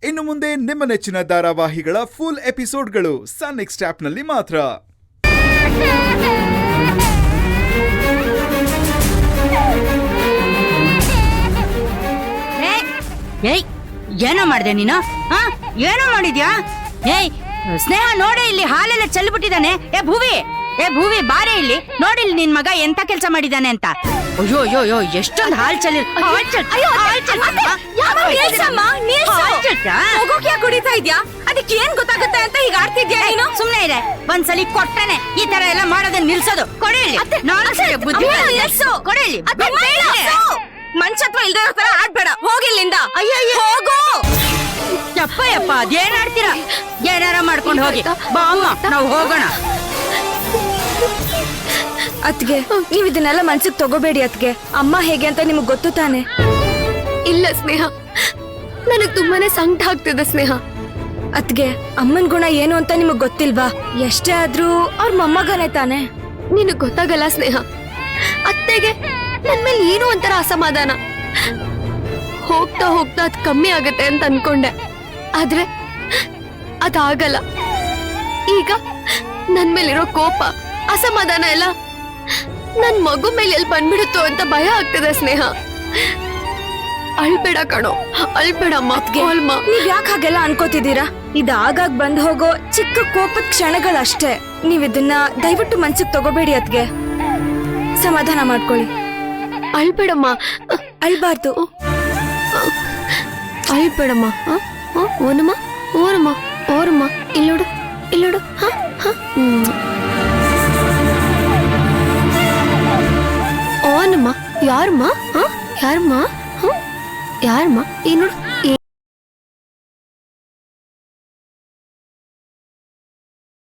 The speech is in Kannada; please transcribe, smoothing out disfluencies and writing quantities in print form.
ಇನ್ನು ಮುಂದೆ ನಿಮ್ಮ ನೆಚ್ಚಿನ ಧಾರಾವಾಹಿಗಳ ಫುಲ್ ಎಪಿಸೋಡ್ಗಳು ಸನ್ ನೆಕ್ಸ್ಟ್ ಆಪ್ನಲ್ಲಿ ಮಾತ್ರ. ಏನೋ ಮಾಡ್ದೆ ನೀನು? ಏನೋ ಮಾಡಿದ್ಯಾ? ಸ್ನೇಹ ನೋಡೆ, ಇಲ್ಲಿ ಹಾಲೆಲ್ಲ ಚೆಲ್ಬಿಟ್ಟಿದ್ದಾನೆ. ಏ ಭೂವಿ ಬಾರೆ ಇಲ್ಲಿ ನೋಡಿಲ್ ನಿನ್ ಮಗ ಎಂತ ಕೆಲ್ಸ ಮಾಡಿದಾನೆ ಅಂತ. ಅಯ್ಯೋ ಅಯ್ಯೋ ಅಯ್ಯೋ, ಎಷ್ಟೊಂದು ಹಾಲ್ ಚೆಲ್ಲಿ ಕುಡಿತಾ ಇದ್ಯಾ? ಅದಕ್ಕೆ ಏನ್ ಗೊತ್ತಾಗುತ್ತೆ ಅಂತ ಈಗ ಆಡ್ತಿದ್ಯಾ ನೀನು? ಸುಮ್ನೆ ಇದೆ, ಒಂದ್ಸಲಿ ಕೊಟ್ಟನೆ ಈ ತರ ಎಲ್ಲ ಮಾಡೋದನ್ನ ನಿಲ್ಸೋದು. ಕೊಡಿ ಬುದ್ಧಿ ಕೊಡಿ. ಮನ್ಷತ್ವ ಇಲ್ದೇ ತರ ಆಡ್ಬೇಡ, ಹೋಗಿಲ್ಲಿಂದ. ಹೋಗು. ಯಪ್ಪ ಅದೇನ್ ಆಡ್ತೀರಾ? ಏನಾರ ಮಾಡ್ಕೊಂಡು ಹೋಗಿ ಬಾ ಅಮ್ಮ, ನಾವು ಹೋಗೋಣ. ಅತ್ಗೆ, ನೀವ್ ಇದನ್ನೆಲ್ಲ ಮನ್ಸಿಗೆ ತಗೋಬೇಡಿ ಅತ್ಗೆ. ಅಮ್ಮ ಹೇಗೆ ಅಂತ ನಿಮಗ್ ಗೊತ್ತು ತಾನೆ? ಇಲ್ಲ ಸ್ನೇಹ, ನನಗ್ ತುಂಬಾನೇ ಸಂಕಟ ಆಗ್ತಿದೆ ಸ್ನೇಹ. ಅತ್ಗೆ, ಅಮ್ಮನ್ ಗುಣ ಏನು ಅಂತ ನಿಮಗ್ ಗೊತ್ತಿಲ್ವಾ? ಎಷ್ಟೇ ಆದ್ರೂ ಅವ್ರ ಮೊಮ್ಮಗನೇ ತಾನೆ. ನಿನಗ್ ಗೊತ್ತಾಗಲ್ಲ ಸ್ನೇಹ. ಅತ್ತೆಗೆ ನನ್ ಮೇಲೆ ಏನೋ ಒಂಥರ ಅಸಮಾಧಾನ. ಹೋಗ್ತಾ ಹೋಗ್ತಾ ಅದ್ ಕಮ್ಮಿ ಆಗತ್ತೆ ಅಂತ ಅನ್ಕೊಂಡೆ, ಆದ್ರೆ ಅದಾಗಲ್ಲ. ಈಗ ನನ್ ಮೇಲಿರೋ ಕೋಪ, ಅಸಮಾಧಾನ ಎಲ್ಲ ನನ್ ಮಗು ಮೇಲೆ ಎಲ್ಲಿ ಬಂದ್ಬಿಡುತ್ತೋ ಅಂತ ಭಯ ಆಗ್ತಿದೆ ಸ್ನೇಹ. ಅಳ್ಬೇಡ ಕಣೋ, ಅಳ್ಬೇಡಮ್ಮ. ನೀವ್ ಯಾಕೆ ಹಾಗೆಲ್ಲ ಅನ್ಕೋತಿದ್ದೀರಾ? ಇದು ಆಗಾಗ್ ಬಂದ್ ಹೋಗೋ ಚಿಕ್ಕ ಕೋಪದ ಕ್ಷಣಗಳಷ್ಟೇ. ನೀವ್ ಇದನ್ನ ದಯವಿಟ್ಟು ಮನ್ಸಿಗೆ ತಗೋಬೇಡಿ ಅತ್ಗೆ. ಸಮಾಧಾನ ಮಾಡ್ಕೊಳ್ಳಿ. ಅಳ್ಬೇಡಮ್ಮ, ಅಳ್ಬಾರ್ದು. ಅಳ್ಬೇಡಮ್ಮ. ಓನಮ್ಮ ಓರಮ್ಮ ಓರಮ್ಮ, ಇಲ್ಲೋಡು ಇಲ್ಲೋಡು. ಓನಮ್ಮ. ಯಾರಮ್ಮ? ಯಾರಮ್ಮ? ಯಾರಮ್ಮ? ಈ ನೋಡು,